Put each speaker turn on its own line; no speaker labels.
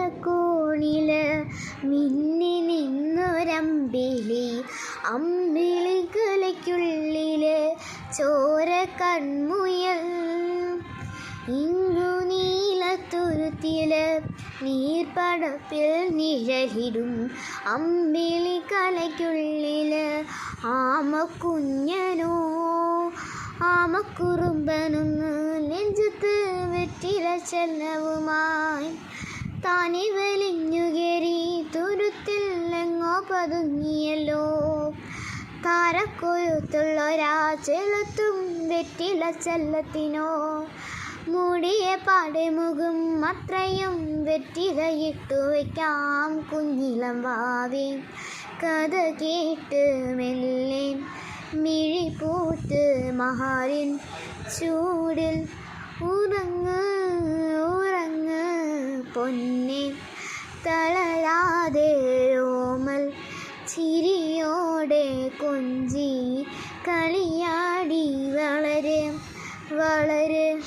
കോണില് മിന്നി നിന്നൊരമ്പിളി, അമ്പിളി കലയ്ക്കുള്ളില് ചോര കൺമുയൽ. ഇങ്ങു നീലത്തുരുത്തില് നീർപ്പടപ്പിൽ നിഴലിടും അമ്പിളി കലയ്ക്കുള്ളില് ആമക്കുഞ്ഞനോ ആമക്കുറുമ്പനൊന്ന് നെഞ്ചത്ത് വെറ്റില ചെല്ലവുമായി താനെ വലിഞ്ഞുകേറി തുരുത്തിൽ എങ്ങോ പതുങ്ങിയല്ലോ. താരക്കൊഴുത്തുള്ളൊരാ ചെലുത്തും വെറ്റില ചെല്ലത്തിനോ മൂടിയ പാടെ മുഖം അത്രയും വെറ്റിലയിട്ടു വയ്ക്കാം കുഞ്ഞിളം വാവേ. കഥ കേട്ട് മെല്ലെ മിഴിപൂത്ത് മഹാരിൻ ചൂടിൽ ഉറങ്ങ് ഉറങ്ങ് പൊന്നെ. തളരാതെ ഓമൽ ചിരിയോടെ കൊഞ്ചി കളിയാടി വളര് വളര്.